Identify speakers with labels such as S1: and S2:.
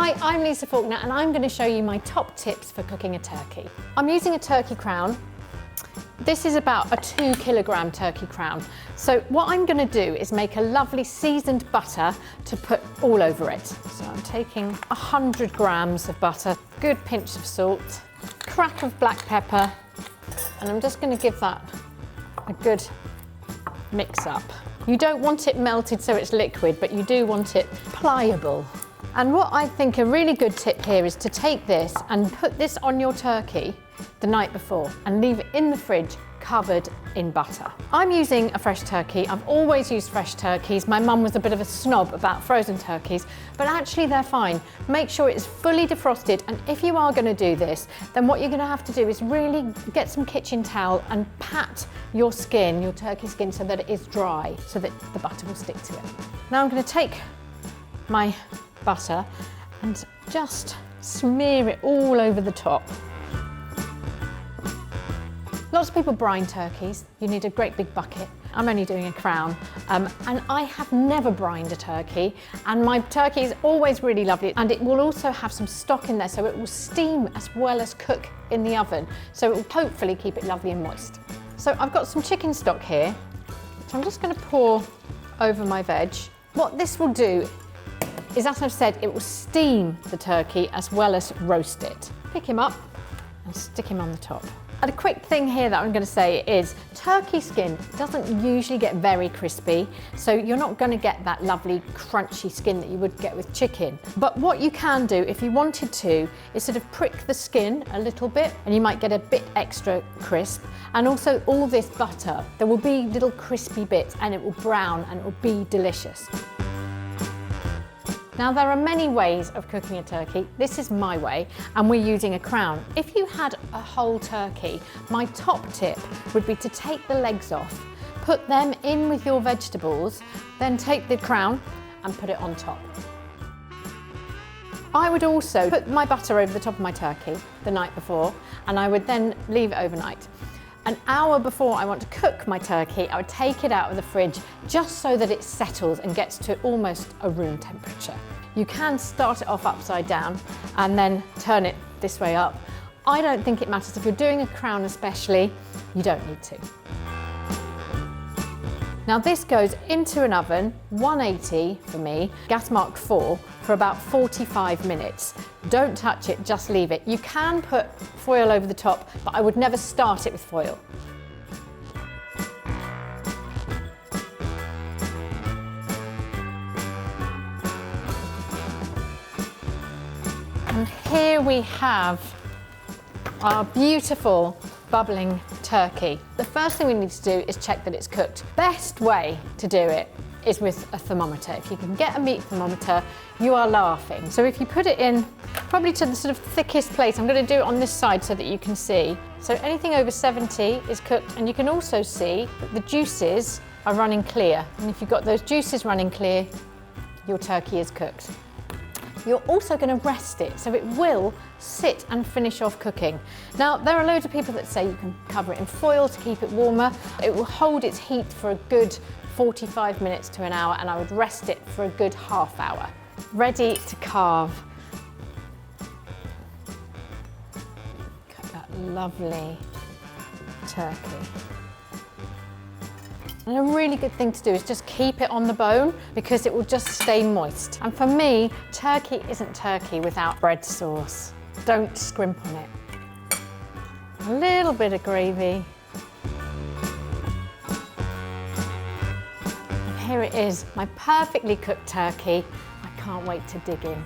S1: Hi, I'm Lisa Faulkner and I'm going to show you my top tips for cooking a turkey. I'm using a turkey crown. This is about a 2 kilogram turkey crown. So what I'm going to do is make a lovely seasoned butter to put all over it. So I'm taking 100 grams of butter, good pinch of salt, crack of black pepper, and I'm just going to give that a good mix up. You don't want it melted so it's liquid, but you do want it pliable. And what I think a really good tip here is to take this and put this on your turkey the night before and leave it in the fridge covered in butter. I'm using a fresh turkey. I've always used fresh turkeys. My mum was a bit of a snob about frozen turkeys, but actually they're fine. Make sure it's fully defrosted, and if you are going to do this, then what you're going to have to do is really get some kitchen towel and pat your skin, your turkey skin, so that it is dry, so that the butter will stick to it. Now I'm going to take my butter and just smear it all over the top. Lots of people brine turkeys. You need a great big bucket. I'm only doing a crown, and I have never brined a turkey, and my turkey is always really lovely, and it will also have some stock in there, so it will steam as well as cook in the oven, so it will hopefully keep it lovely and moist. So I've got some chicken stock here, which I'm just going to pour over my veg. What this will do is, as I've said, it will steam the turkey as well as roast it. Pick him up and stick him on the top. And a quick thing here that I'm going to say is turkey skin doesn't usually get very crispy, so you're not going to get that lovely crunchy skin that you would get with chicken. But what you can do, if you wanted to, is sort of prick the skin a little bit, and you might get a bit extra crisp. And also all this butter, there will be little crispy bits, and it will brown and it will be delicious. Now, there are many ways of cooking a turkey. This is my way, and we're using a crown. If you had a whole turkey, my top tip would be to take the legs off, put them in with your vegetables, then take the crown and put it on top. I would also put my butter over the top of my turkey the night before, and I would then leave it overnight. An hour before I want to cook my turkey, I would take it out of the fridge just so that it settles and gets to almost a room temperature. You can start it off upside down and then turn it this way up. I don't think it matters. If you're doing a crown especially, you don't need to. Now this goes into an oven, 180 for me, gas mark 4, for about 45 minutes. Don't touch it, just leave it. You can put foil over the top, but I would never start it with foil. And here we have our beautiful bubbling turkey. The first thing we need to do is check that it's cooked. Best way to do it is with a thermometer. If you can get a meat thermometer, you are laughing. So if you put it in probably to the sort of thickest place, I'm going to do it on this side so that you can see. So anything over 70 is cooked, and you can also see that the juices are running clear. And if you've got those juices running clear, your turkey is cooked. You're also going to rest it, so it will sit and finish off cooking. Now, there are loads of people that say you can cover it in foil to keep it warmer. It will hold its heat for a good 45 minutes to an hour, and I would rest it for a good half hour. Ready to carve. Cut that lovely turkey. And a really good thing to do is just keep it on the bone, because it will just stay moist. And for me, turkey isn't turkey without bread sauce. Don't scrimp on it. A little bit of gravy. And here it is, my perfectly cooked turkey. I can't wait to dig in.